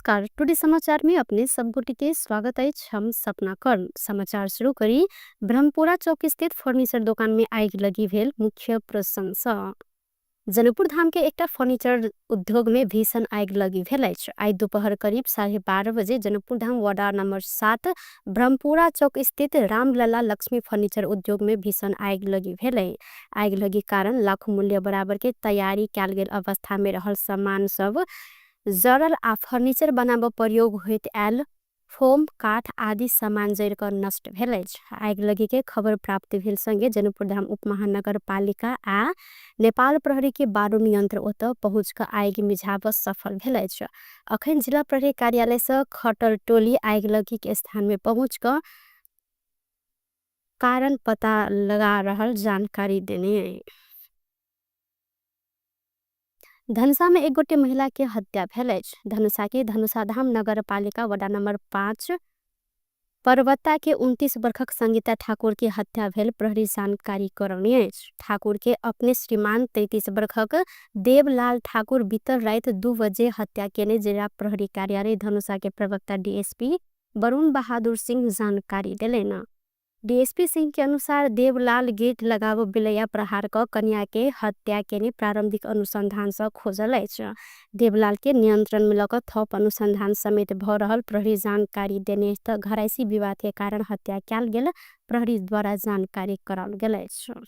नमस्कार। टुडे समाचार में अपने सबगोटी के स्वागत है। हम सपना कर्ण समाचार शुरू करी। ब्रह्मपुरा चौक स्थित फर्निचर दुकान में आग लगी भेल मुख्य प्रशंसा। जनकपुर धाम के एकटा फर्निचर उद्योग में भीषण आग लगी भेल अछि। आइ दोपहर करीब 12:30 बजे जनकपुर धाम वार्ड नंबर 7 ब्रह्मपुरा चौक स्थित रामलला लक्ष्मी फर्निचर उद्योग में भीषण आग लगी भेल। आग लगी कारण लाखों मूल्य बराबर के तैयारी कैल गेल अवस्था में रहल सामान सब जरल आ फर्निचर बनाबऽ प्रयोग होइत आयल फोम काठ आदि सामान जरि कऽ नष्ट भेल अछि। आगि लगी के खबर प्राप्त भेल संगे जनकपुर धाम उप महानगर पालिका आ नेपाल प्रहरी के बारूद यंत्र ओतऽ पहुँच कऽ आगि मिझाबऽ सफल भेल अछि। अखन जिला प्रहरी कार्यालय से खटल टोली आगि लगी के स्थान में पहुँच कऽ कारण पता लगा रहल जानकारी देने। धनुषा में एक गोटे महिला के हत्या भेल अछि। धनुषा के धनुषाधाम नगर पालिका वार्ड नंबर 5 परवत्ता के 29 वर्षक संगीता ठाकुर की हत्या भेल प्रहरी जानकारी करौने अछि। ठाकुर के अपने श्रीमान 33 वर्षक देवलाल ठाकुर बीतर रात 2 बजे हत्या केने जिला प्रहरी कार्यालय धनुषा के प्रवक्ता डीएसपी वरुण बहादुर सिंह जानकारी दिलेन। डीएसपी सिंह के अनुसार देवलाल गेट लगाव बिलैया प्रहार क कन्या के हत्या केने प्रारंभिक अनुसंधान से खोजल अछि। देवलाल के नियंत्रण में लक थप अनुसंधान समेत भ रहल प्रहरी जानकारी देने त घरायसी विवाद के कारण हत्या कैल गेल प्रहरी द्वारा जानकारी कराल गेल अछि।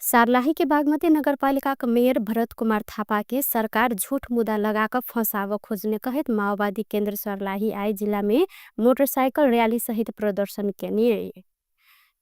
सारलाही के बागमती नगरपालिका के मेयर भरत कुमार थापा के सरकार झूठ मुद्दा लगाकर फंसाव खोजने कहित माओवादी केंद्र सरलाही आई जिला में मोटरसाइकिल रैली सहित प्रदर्शन केने।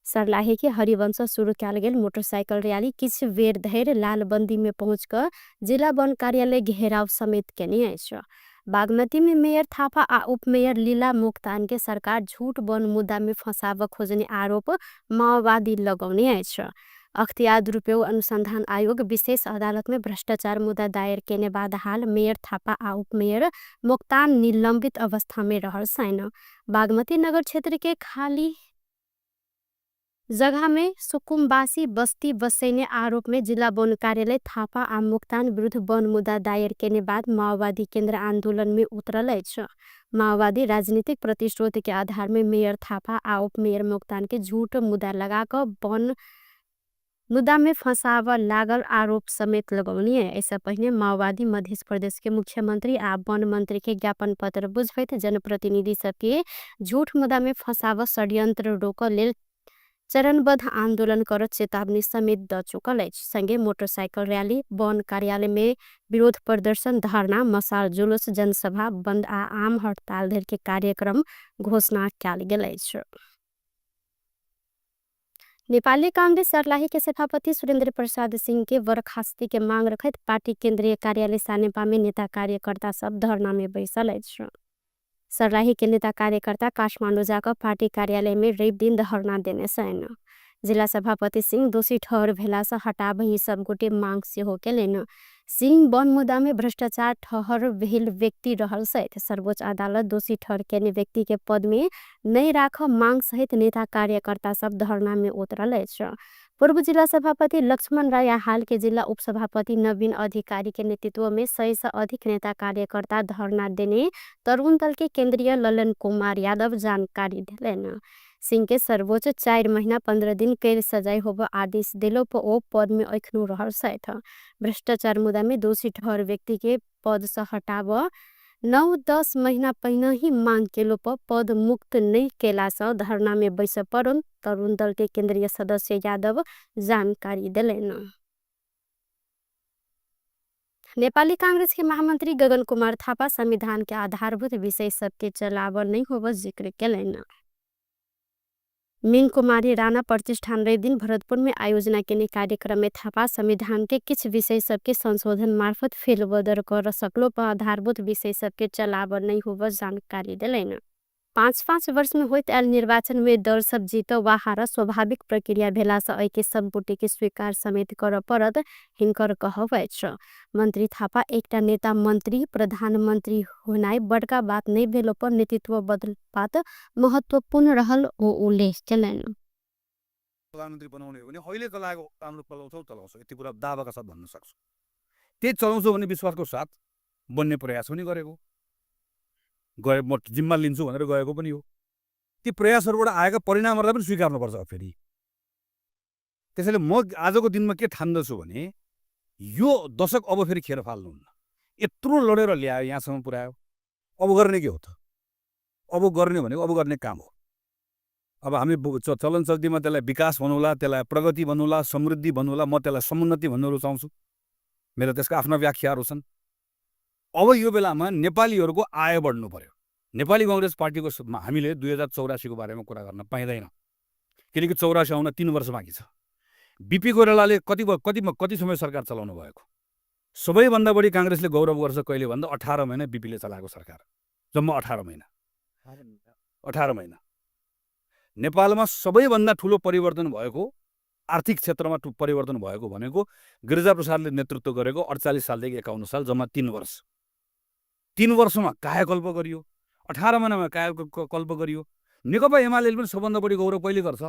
सरलाही के हरिवंश शुरू कैल गेल मोटरसाइकिल रैली किछ बेर धरि लालबंदी में पहुंच कर जिला वन कार्यालय घेराव समेत केने अछि। बागमती में मेयर थापा आ उप मेयर लीला मोक्तान के सरकार झूठ वन मुद्दा में फंसाव खोजने आरोप माओवादी लगौने अछि। अख्तियार दुरुपयोग अनुसंधान आयोग विशेष अदालत में भ्रष्टाचार मुद्दा दायर केने बाद हाल मेयर थापा आ उप मेयर मोक्तान निलंबित अवस्था में रहल छैन। बागमती नगर क्षेत्र के खाली जगह में सुकुम्बासी बस्ती बसैने आरोप में जिला वन कार्यालय थापा आ मोक्तान विरुद्ध वन मुद्दा दायर केने बाद माओवादी केंद्र आंदोलन में उतरल अछि। माओवादी राजनीतिक प्रतिशोध के आधार में मेयर थापा आ उप मेयर मोक्तान के झूठ मुद्दा लगाकर वन मुद्दा में फंसाव लागल आरोप समेत लगौनी है। ऐसा पहले माओवादी मध्य प्रदेश के मुख्यमंत्री आ वन मंत्री के ज्ञापन पत्र बुझबैत जनप्रतिनिधि सबके झूठ मुद्दा में फंसाव षड्यंत्र रोक लेल चरणबद्ध आंदोलन कर चेतावनी समेत द चुकल अछि। संगे मोटरसाइकिल रैली वन कार्यालय में विरोध प्रदर्शन धरना मसाल जुलूस जनसभा बंद आ आम हड़ताल धरि के कार्यक्रम घोषणा कैल गेल अछि। नेपाली कांग्रेस सरलाही के सभापति सुरेंद्र प्रसाद सिंह के बर्खास्ती के मांग रखत पार्टी केंद्रीय कार्यालय सानेपा में नेता कार्यकर्ता सब धरना में बैसल अछि। सरलाही के नेता कार्यकर्ता काठमांडू जाकर पार्टी कार्यालय में रवि दिन धरना देने छैन। जिला सभापति सिंह दोषी ठहर भेला से हटाबही सब गोटे मांग से हो केलेन। सिंह वन मुद्दा में भ्रष्टाचार ठहर भेल व्यक्ति रहल सहित सर्वोच्च अदालत दोषी ठहर केने व्यक्ति के पद में नहीं राख मांग सहित नेता कार्यकर्ता सब धरना में उतरल अछि। पूर्व जिला सभापति लक्ष्मण राय हाल के जिला उपसभापति नवीन अधिकारी के नेतृत्व में 100 से अधिक नेता कार्यकर्ता धरना देने तरुण दल के केंद्रीय ललन कुमार यादव जानकारी दिलेन। सिंह के सर्वोच्च 4 महीना 15 दिन कैद सजाय होबा आदेश दिलो पर ओ पद में अखनो रहल सहित भ्रष्टाचार मुद्दा में दोषी ठहर व्यक्ति के पद से हटाव 9-10 महीना पहिने ही मांग केलो पर पद मुक्त नहीं केला से धरना में बैस पड़ल तरुण दल के केंद्रीय सदस्य यादव जानकारी दिलेन। नेपाली कांग्रेस के महामंत्री गगन कुमार थापा संविधान के आधारभूत विषय सबके चलाव नहीं होब जिक्र केलेन। मीन कुमारी राणा प्रतिष्ठान रवि दिन भरतपुर में आयोजना केने कार्यक्रम में थापा संविधान के किछ विषय सबके संशोधन मार्फत फेरबदल कर सकलो पर आधारभूत विषय सबके चलाव नहीं होब जानकारी दिलेन। 5-5 वर्ष में होइत आयल निर्वाचन में दल सब जीत वा हार स्वाभाविक प्रक्रिया भेला से ऐ के सब गोटे के स्वीकार समेत कर पड़त हिनकर कहब अछि। मंत्री थापा एकटा नेता मंत्री प्रधानमंत्री होनाइ बड़का बात नहीं भेलो पर नेतृत्व बदल बात महत्वपूर्ण रहल ओ उल्लेख केलैन। प्रधानमन्त्री बनाउने हो भने अहिलेको लागि राम्रो चलाउँछौ यति कुरा दावाका साथ भन्न सक्छु। त्यही चलाउँछौ भन्ने विश्वासको साथ बन्ने प्रयास पनि गरेको, गए म जिम्मा लिन्छु भनेर गएको पनि हो। ती प्रयासहरूबाट आएका परिणामहरूलाई पनि स्वीकार्नुपर्छ फेरि। त्यसैले म आजको दिनमा के ठान्दछु भने यो दशक अब फेरि खेर फाल्नुहुन्न। यत्रो लडेर ल्यायो, यहाँसम्म पुर्यायो, अब गर्ने के हो त? अब गर्ने भनेको अब गर्ने काम हो। अब हामी चलन चल्तीमा त्यसलाई विकास भन्नुला, त्यसलाई प्रगति भन्नुला, समृद्धि भन्नुला, म त्यसलाई समुन्नति भन्न रुचाउँछु। मेरो त्यसका आफ्ना व्याख्याहरू छन्। अब यो बेलामा नेपालीहरूको आय बढ्नु पर्यो। नेपाली कांग्रेस पार्टीको हामीले 2084 को बारेमा कुरा गर्न पाइँदैन, किनकि 84 आउन 3 वर्ष बाँकी छ। बीपी कोइरालाले कति समय सरकार चलाउनु भएको? सबैभन्दा बढी कांग्रेसले गौरव गर्छ कहिले भन्दा 18 महिना बीपीले चलाएको सरकार, जम्मा 18 महिना। 18 महिना नेपालमा सबैभन्दा ठुलो परिवर्तन भएको, आर्थिक क्षेत्रमा परिवर्तन भएको भनेको गिरिजाप्रसादले नेतृत्व गरेको 48 सालदेखि 51 साल, जम्मा 3 वर्ष। 3 वर्षमा कायाकल्प गरियो, 18 महिनामा कायाकल्प गरियो। नेकपा एमालेले पनि सबभन्दा बढी गौरव कहिले गर्छ?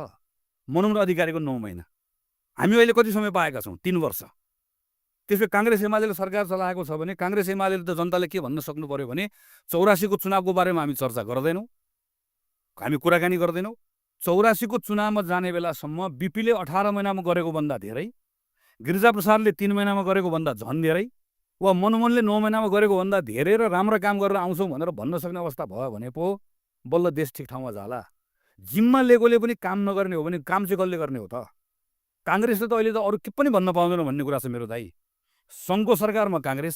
मनोहर अधिकारीको 9 महिना। हामी अहिले कति समय पाएका छौँ? 3 वर्ष। त्यसपछि कांग्रेस एमालेले सरकार चलाएको छ भने कांग्रेस एमालेले त जनताले के भन्न सक्नु पर्यो भने 84 को चुनावको बारेमा हामी चर्चा गर्दैनौँ, हामी कुराकानी गर्दैनौँ। 84 को चुनावमा जाने बेलासम्म बीपीले 18 महिनामा गरेको भन्दा धेरै, गिरिजाप्रसादले 3 महिनामा गरेको भन्दा झन् धेरै, वा मनमोहनले 9 महिनामा गरेको भन्दा धेरै र राम्रो काम गरेर आउँछौँ भनेर भन्न सक्ने अवस्था भयो भने पो बल्ल देश ठिक ठाउँमा जाला। जिम्मा लिएकोले पनि काम नगर्ने हो भने काम चाहिँ कसले गर्ने हो त? कांग्रेसले त अहिले त अरू के पनि भन्न पाउँदैन भन्ने कुरा छ मेरो दाइ। सङ्घको सरकारमा कांग्रेस,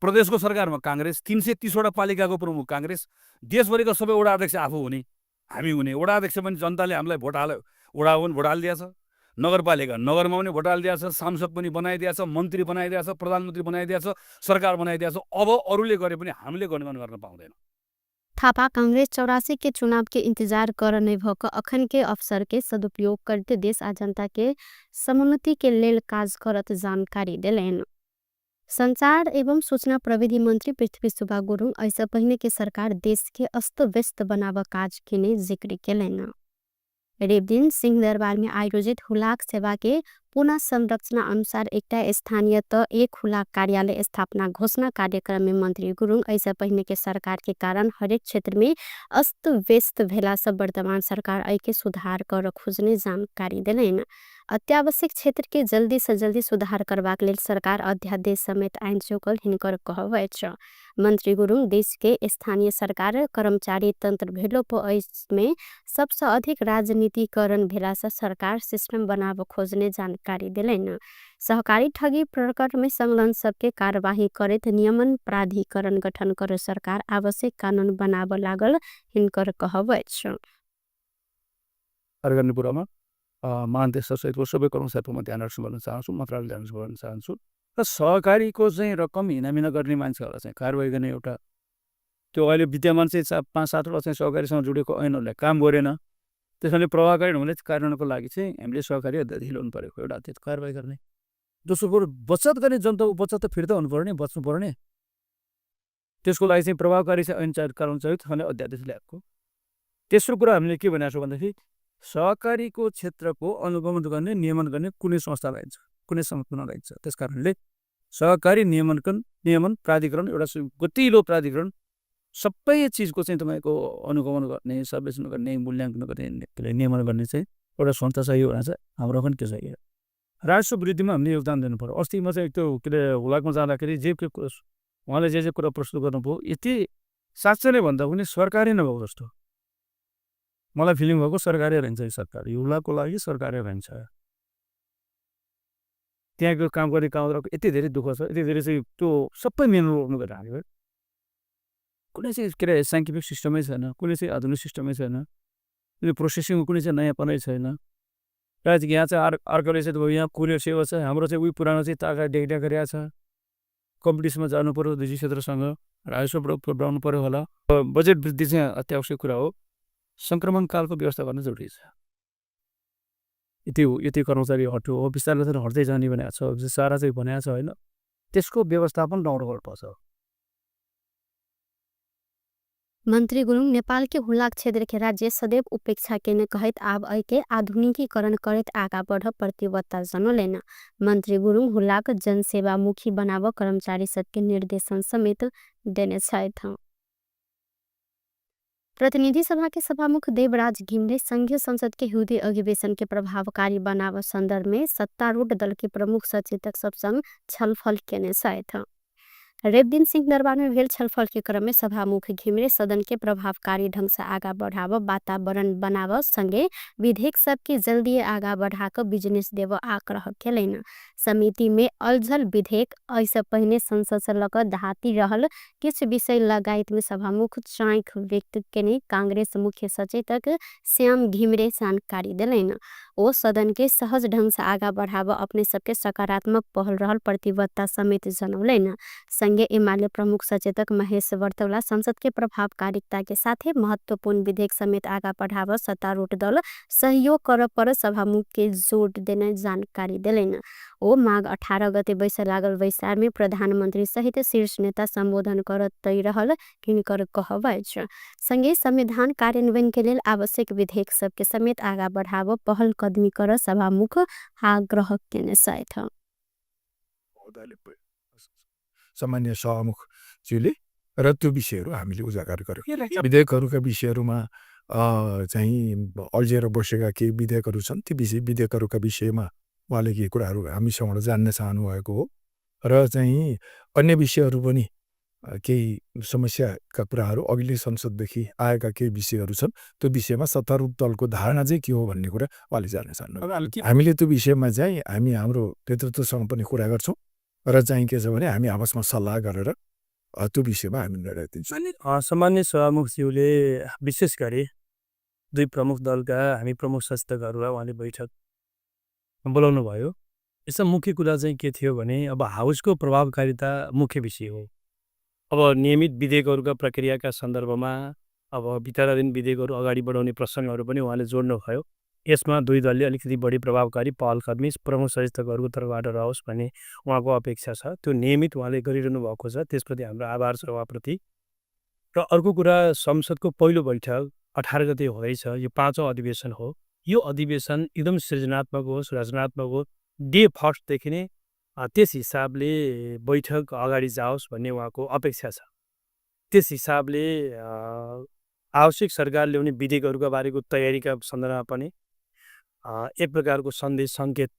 प्रदेशको सरकारमा कांग्रेस, 330 वटा पालिकाको प्रमुख कांग्रेस, देशभरिका सबै वडा अध्यक्ष आफू हुने, हामी हुने। वडा अध्यक्ष पनि जनताले हामीलाई भोट हाल्यो, वडा पनि भोट हालिदिएछ, नगरपालिका नगरमा पनि भोट हालिदिएछ, सांसद पनि बनाइदिएछ, मन्त्री बनाइदिएछ, प्रधानमन्त्री बनाइदिएछ, सरकार बनाइदिएछ। अब अरूले गरे पनि हामीले गणना गर्न पाउँदैन। थापा कांग्रेस 84 के चुनाव के इंतजार कर नहीं भक अखन के अवसर के सदुपयोग करते देश आ जनता के समुन्नति के लेल काज करत जानकारी दिलेन। संचार एवं सूचना प्रविधि मंत्री पृथ्वी सुब्बा गुरुङ ऐसा पहिने के सरकार देश के अस्त व्यस्त बनाव काज के ने जिक्र केलेन। रेवदिन सिंहदरबार में आयोजित हुलाक सेवा के पुनः संरचना अनुसार एकटा स्थानीय त एक हुलाक कार्यालय स्थापना घोषणा कार्यक्रम में मंत्री गुरुङ ऐसा पहिने के सरकार के कारण हरेक क्षेत्र में अस्त व्यस्त भेला सब वर्तमान सरकार ऐके सुधार कर खोजने जानकारी दिलेन। अत्यावश्यक क्षेत्र के जल्दी से जल्दी सुधार करबाक लेल सरकार अध्यादेश समेत आइन चौकल हिनकर कहबै छ। मंत्री गुरुङ देश के स्थानीय सरकार कर्मचारी तंत्र भेलो पो में सबसे अधिक राजनीतिकरण भेला से सरकार सिस्टम बनाव खोजने जानकारी दिलेन। सहकारी ठगी प्रकरण में संलग्न सबके कार्यवाही करत नियमन प्राधिकरण गठन कर सरकार आवश्यक कानून बनाव लागल हिनकर कहबै छ। अर्गनीपुरमा महान्तेश्वर सहितको सबै कर्मचारीमा ध्यान राख्नु भन्न चाहन्छु, मन्त्रालय ध्यान राख्नु भन्न चाहन्छु। र सहकारीको चाहिँ रकम हिनामिना गर्ने मान्छेहरूलाई चाहिँ कारवाही गर्ने एउटा त्यो अहिले विद्यमान चाहिँ 5-7 वटा चाहिँ सहकारीसँग जोडेको ऐनहरूलाई काम गरेन, त्यसैले प्रभावकारी हुने कारणको लागि चाहिँ हामीले सहकारी अध्यादेश ल्याउनु परेको एउटा त्यो कारवाही गर्ने। दोस्रो कुरो बचत गर्ने जनताको बचत त फिर्ता हुनुपर्ने, बच्नु पर्ने, त्यसको लागि चाहिँ प्रभावकारी चाहिँ ऐन कानुन चाहिँ भने अध्यादेश ल्याएको। तेस्रो कुरा हामीले के भनेको छौँ भन्दाखेरि सहकारीको क्षेत्रको अनुगमन गर्ने नियमन गर्ने कुनै संस्था रहन्छ, कुनै संस्था रहन्छ। त्यस कारणले सहकारी नियमन प्राधिकरण एउटा गतिलो प्राधिकरण सबै चिजको चाहिँ तपाईँको अनुगमन गर्ने, सर्वेक्षण गर्ने, मूल्याङ्कन गर्ने, नियमन गर्ने चाहिँ एउटा संस्था चाहियो भनेर चाहिँ हाम्रो पनि के चाहियो। राजस्व वृद्धिमा हामीले योगदान दिनु पर्यो। अस्तिमा चाहिँ त्यो के अरे हुलाकमा जाँदाखेरि जे उहाँले जे कुरा प्रस्तुत गर्नुभयो यति साँच्चै नै भन्दा पनि सरकारी नभएको जस्तो मलाई फिलिङ भएको। सरकारी रहन्छ यो सरकार, युवाको लागि सरकारी रहन्छ। त्यहाँको काम गर्ने कामदारको यति धेरै दुःख छ, यति धेरै चाहिँ त्यो सबै मेनुअल गर्नु गरेर हाल्यो। कुनै चाहिँ के अरे साइन्टिफिक सिस्टमै छैन, कुनै चाहिँ आधुनिक सिस्टमै छैन, कुनै प्रोसेसिङको कुनै चाहिँ नयाँपनै छैन। र यहाँ चाहिँ अर्कोले चाहिँ यहाँ कुरियर सेवा छ, हाम्रो चाहिँ उही पुरानो चाहिँ ताका डेटा गरिरहेको छ। कम्पिटिसनमा जानु पर्यो निजी क्षेत्रसँग, राजस्व बढाउनु पर्यो होला। बजेट वृद्धि चाहिँ अत्यावश्यक कुरा हो। सङ्क्रमणकालको व्यवस्था गर्न जरुरी छ। यति कर्मचारी हट्यो हो, बिस्तारै बिस्तारै हट्दै जाने भनेको छ, सारा चाहिँ भनेको छ होइन, त्यसको व्यवस्थापन राम्रो गर्नुपर्छ। मन्त्री गुरुङ नेपालके हुलाक क्षेत्रके राज्य सदैव उपेक्षा केने कहैत आब ऐके आधुनिकीकरण करैत आगा बढ प्रतिबद्धता जनोलेन। मन्त्री गुरुङ हुलाक जनसेवामुखी बनाव कर्मचारी सबके निर्देशन समेत देने छैथ। प्रतिनिधि सभा के सभामुख देवराज घिमिरे संघीय संसद के हिउँदी अधिवेशन के प्रभावकारी बनाव सन्दर्भ में सत्तारूढ़ दल के प्रमुख सचेतक सबसँग छलफल केने छैथ। रेवदिन सिंहदरबार में भेल छलफल के क्रम में सभामुख घिमिरे सदन के प्रभावकारी ढंग से आगा बढ़ाव वातावरण बनाव संगे विधेयक सबके जल्दी आगा बढ़ाकर बिजनेस देव आग्रह केलैन। समिति में अलझल विधेयक ऐसे पहिने संसद से लग धाती रहल किछ विषय लगायत में सभामुख चाँख व्यक्त केने कांग्रेस मुख्य सचेतक श्याम घिमिरे जानकारी दिलैन। ओ सदन के सहज ढंग से आगा बढ़ाव अपने सबके सकारात्मक पहल रहल प्रतिबद्धता समेत जनौलेन। संगे एमाले प्रमुख सचेतक महेश वर्तौला संसद के प्रभावकारिता के साथ महत्वपूर्ण विधेयक समेत आगा बढ़ाव सत्तारूढ़ दल सहयोग कर पर सभामुख के जोड़ देने जानकारी दिलैन। ओ माघ 18 गते बैसे लागल बैसार में प्रधानमंत्री सहित शीर्ष नेता संबोधन करतै रहल हिनकर कहब छ। संगे संविधान कार्यान्वयन के लेल आवश्यक विधेयक सबके समेत आगा बढ़ाव पहल कदमी कर सभामुख आग्रह केने छैथ। सामान्य सभामुखज्यूले र त्यो विषयहरू हामीले उजागर गर्यौं। विधेयकहरूका विषयहरूमा चाहिँ अल्झिएर बसेका केही विधेयकहरू छन्। ती विधेयकहरूका विषयमा उहाँले केही कुराहरू हामीसँग जान्न चाहनु भएको हो र चाहिँ अन्य विषयहरू पनि केही समस्याका कुराहरू अघिल्लै संसददेखि आएका केही विषयहरू छन्। त्यो विषयमा सत्तारूढ़ दलको धारणा चाहिँ के हो भन्ने कुरा उहाँले जान्न चाहनु। हामीले त्यो विषयमा चाहिँ हामी हाम्रो नेतृत्वसँग पनि कुरा गर्छौं र चाहिँ के छ भने हामी आपसमा सल्लाह गरेर त्यो विषयमा हामी निर्णय दिन्छौं। सामान्य सभामुखज्यूले विशेष गरी दुई प्रमुख दलका हामी प्रमुख सचेतकहरूलाई उहाँले बैठक बोलाउनु भयो। यसमा मुख्य कुरा चाहिँ के थियो भने अब हाउसको प्रभावकारिता मुख्य विषय हो। अब नियमित विधेयकहरूका प्रक्रियाका सन्दर्भमा अब विचाराधीन विधेयकहरू अगाडि बढाउने प्रसङ्गहरू पनि उहाँले जोड्नु भयो। यसमा दुई दलले अलिकति बढी प्रभावकारी पहल कदमी प्रमुख सचेतकहरूको तर्फबाट रहोस् भन्ने उहाँको अपेक्षा छ। त्यो नियमित उहाँले गरिरहनु भएको छ, त्यसप्रति हाम्रो आभार छ उहाँप्रति। र अर्को कुरा संसदको पहिलो बैठक 18 गते हुँदैछ। यो 5औं अधिवेशन हो। यो अधिवेशन एकदम सृजनात्मक होस्, रचनात्मक होस्, डे फर्स्टदेखि नै त्यस हिसाबले बैठक अगाडि जाओस् भन्ने उहाँको अपेक्षा छ। त्यस हिसाबले आवश्यक सरकार ल्याउने विधेयकहरूका बारेको तयारीका सन्दर्भमा पनि एक प्रकारको सन्देश सङ्केत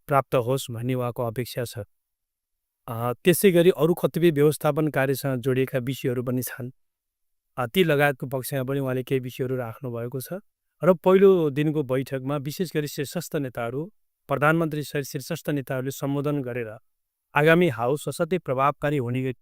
प्राप्त होस् भन्ने उहाँको अपेक्षा छ। त्यसै गरी अरू कतिपय व्यवस्थापन कार्यसँग जोडिएका विषयहरू पनि छन्। ती लगायतको पक्षमा पनि उहाँले केही विषयहरू राख्नु भएको छ। र पहिलो दिनको बैठकमा विशेष गरी शीर्षस्थ नेताहरू, प्रधानमन्त्री सहित शीर्षस्थ नेताहरूले सम्बोधन गरेर आगामी हाउस असाध्यै प्रभावकारी हुने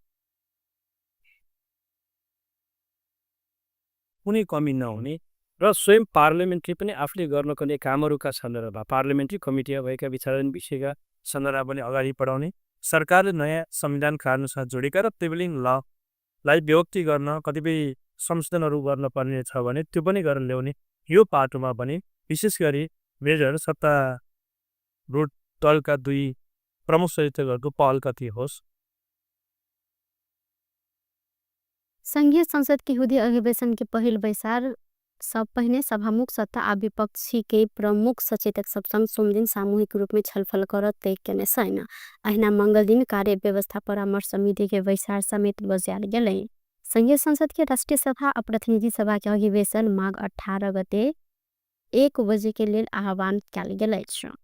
कुनै कमी नहुने र स्वयं पार्लियामेन्ट्री पनि आफूले गर्नुपर्ने कामहरूका सन्दर्भमा पार्लियामेन्ट्री कमिटीमा भएका विचाराधीन विषयका सन्दर्भमा पनि अगाडि बढाउने, सरकारले नयाँ संविधान कानुनसँग जोडेका र प्रिभेलिङ ललाई व्यक्ति गर्न कतिपय संशोधनहरू गर्न पर्ने छ भने त्यो पनि गरेर ल्याउने, यो पाटोमा पनि विशेष गरी मेजर सत्तारूढ दलका दुई प्रमुख सचेतकहरूको पहल कति होस्। संघीय संसद के हिउँदी अधिवेशन के पहिल बैसार सब पहिने सभामुख सत्ता आ विपक्षी के प्रमुख सचेतक सबसँग सोमदिन सामूहिक रूप में छलफल कर तय केने छैन। अहिना मंगल दिन कार्य व्यवस्था परामर्श समिति के बैसार समेत बजाल गेलै। संघीय संसद के राष्ट्रीय सभा और प्रतिनिधि सभा के अधिवेशन माघ 18 गते 1 बजे के लेल आह्वान कयल गेल छ।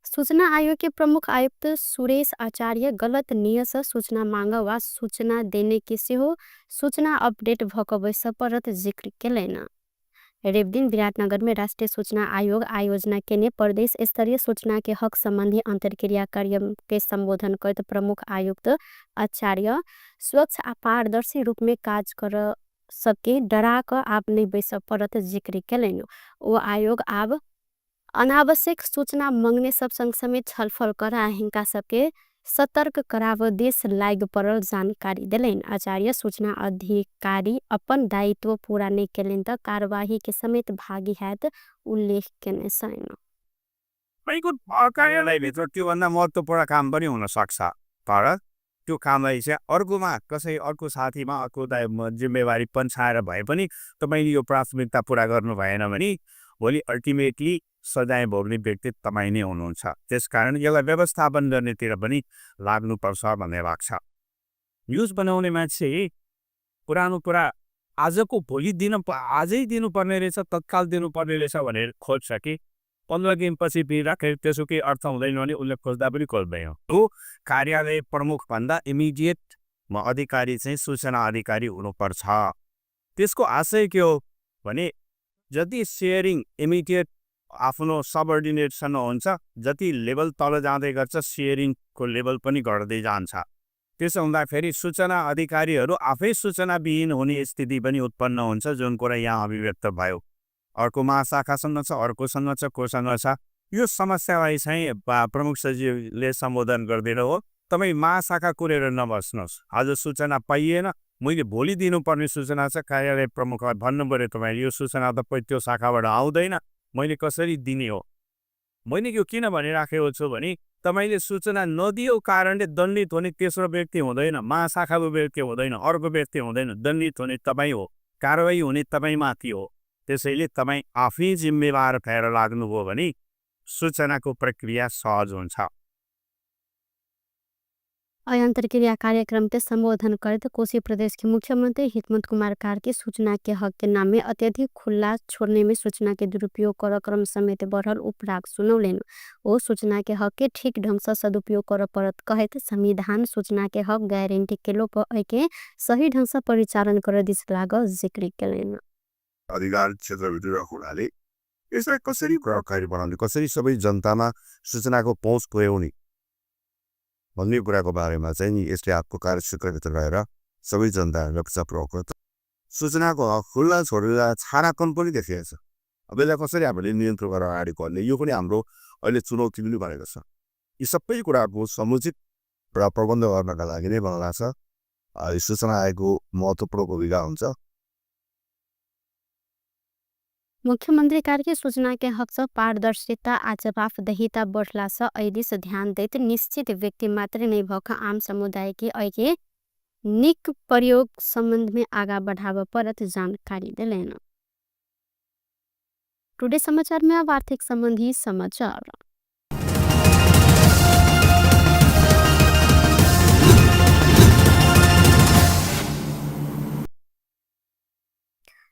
सूचना आयोग के प्रमुख आयुक्त सुरेश आचार्य गलत नियत सूचना मांग वा सूचना देने के से हो सूचना अपडेट भक परत जिक्र केलैन। रेवदिन विराटनगर में राष्ट्रीय सूचना आयोग आयोजना केने प्रदेश स्तरीय सूचना के हक संबंधी अंतरक्रिया कार्यक्रम के संबोधन करते प्रमुख आयुक्त आचार्य स्वच्छ आ पारदर्शी रूप में कार्य कर सबके डरा कर आप नहीं बैस परत जिक्र केलैन। वो आयोग अब अनावश्यक सूचना मांगने सब संग समेत छलफल करा हिंका सबके सतर्क कराव देश लाग परल जानकारी दिलैन। आचार्य सूचना अधिकारी अपन दायित्व पूरा नहीं केलेन त कार्यवाही के समेत भागी हैत उल्लेख केने छैन। कार्यालयभित्र त्योभन्दा महत्त्वपूर्ण काम पनि हुन सक्छ, तर त्यो कामलाई चाहिँ अर्कोमा कसै अर्को साथीमा अर्को जिम्मेवारी पन्छाएर भए पनि तपाईँले यो प्राथमिकता पुरा गर्नु भएन भने भोलि अल्टिमेटली सजाय भोग्ने व्यक्ति तपाईँ नै हुनुहुन्छ। त्यसकारण यसलाई व्यवस्थापन गर्नेतिर पनि लाग्नुपर्छ भन्ने लाग्छ। न्युज बनाउने मान्छे पुरानो कुरा आजको भोलि आजै दिनुपर्ने रहेछ, तत्काल दिनुपर्ने रहेछ भनेर खोज्छ कि 15 दिनपछि राखेर त्यसो केही अर्थ हुँदैन भने उसले खोज्दा पनि खोज्दैन। हो कार्यालय प्रमुख भन्दा इमिडिएट अधिकारी चाहिँ सूचना अधिकारी हुनुपर्छ। त्यसको आशय के हो भने जति सेयरिङ इमिडिएट आफ्नो सबअर्डिनेटसँग हुन्छ, जति लेभल तल जाँदै गर्छ सेयरिङको लेभल पनि घट्दै जान्छ। त्यसो हुँदाखेरि सूचना अधिकारीहरू आफै सूचनाविहीन हुने स्थिति पनि उत्पन्न हुन्छ, जुन कुरा यहाँ अभिव्यक्त भयो। अर्को महाशाखासँग छ, अर्कोसँग छ, कोसँग छ। यो समस्यालाई चाहिँ प्रमुख सचिवले सम्बोधन गर्दैन हो। तपाईँ महाशाखा कुरेर नबस्नुहोस्। आज सूचना पाइएन, मैले भोलि दिनुपर्ने सूचना छ, कार्यालय प्रमुखलाई भन्नु पऱ्यो तपाईँले यो सूचना त त्यो शाखाबाट आउँदैन, मैले कसरी दिने हो। मैले यो किन भनिराखेको छु भने तपाईँले सूचना नदियो कारणले दण्डित हुने तेस्रो व्यक्ति हुँदैन, महाशाखाको व्यक्ति हुँदैन, अर्को व्यक्ति हुँदैन। दण्डित हुने तपाईँ हो, कारवाही हुने तपाईँमाथि हो। त्यसैले तपाईँ आफै जिम्मेवार भएर लाग्नुभयो भने सूचनाको प्रक्रिया सहज हुन्छ। अंतर्क्रिया कार्यक्रम के संबोधन करते कोसी प्रदेश के मुख्यमंत्री हिकमत कुमार कार्की सूचना के हक के नाम में अत्यधिक खुला छोड़ने में सूचना के दुरुपयोग कर क्रम समेत बढ़ल उपराग सुनौलेन। ओ सूचना के हक के ठीक ढंग से सदुपयोग कर परत कहते संविधान सूचना के हक गारंटी के लोप के सही ढंग से परिचालन कर दिस लाग जिक्र केलेन। अधिकार क्षेत्रभित्र हुनाले यसलाई कसरी प्रभावकारी बनाउने, कसरी सबै जनतामा सूचनाको पहुँच पुर्याउने भन्ने कुराको बारेमा चाहिँ नि यसले आपको कार्यक्षेत्रभित्र रहेर सबै जनताहरूलाई प्रभाव गर्छ। सूचनाको हक खुल्ला छोडेर छानाकन पनि देखिएको छ। अब यसलाई कसरी हामीले नियन्त्रण गरेर अगाडि बढ्ने, यो पनि हाम्रो अहिले चुनौती पनि बनेको छ। यी सबै कुराको समुचित प्रबन्ध गर्नका लागि नै मलाई लाग्छ सूचना आयोगको महत्त्वपूर्ण भूमिका हुन्छ। मुख्यमंत्री कार्य सूचना के हक से पारदर्शिता आ जवाबदेहिता बढ़ला से ऐदिस ध्यान देत निश्चित व्यक्ति मात्र नहीं भख आम समुदाय के ऐके निक प्रयोग संबंध में आगा बढ़ाव परत जानकारी दिलेन। टुडे समाचार में अब आर्थिक संबंधी समाचार।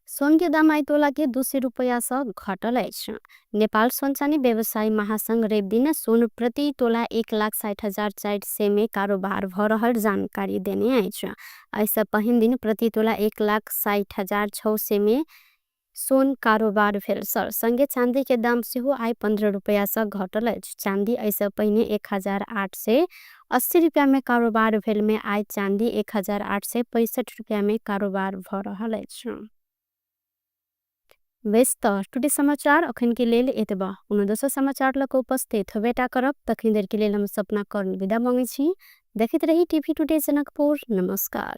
सोन के दाम आइतोला के 200 रुपया से घटल अछि। नेपाल सोनचानी व्यवसायी महासंघ रेबदिन सोन प्रति तोला 1,60,400 में कारोबार भ रहल जानकारी देने अछि। ऐसा पहिन दिन प्रति तोला 1,60,600 में सोन कारोबार भेल सर। संगे चांदी के दाम से हो आय 15 रुपया से घटल अछि। चांदी ऐसा पहिने 1,880 रुपया में कारोबार भेल में आय चांदी 1,865 रुपया में कारोबार भ रहल अछि। व्यस्त टुडे समाचार अखन के लेल एतबा। दोसर समाचार लक उपस्थित बेटा करब तखन देर के लेल हम सपना कर्ण विदा मांगे छी। देखित रही टीवी टुडे जनकपुर। नमस्कार।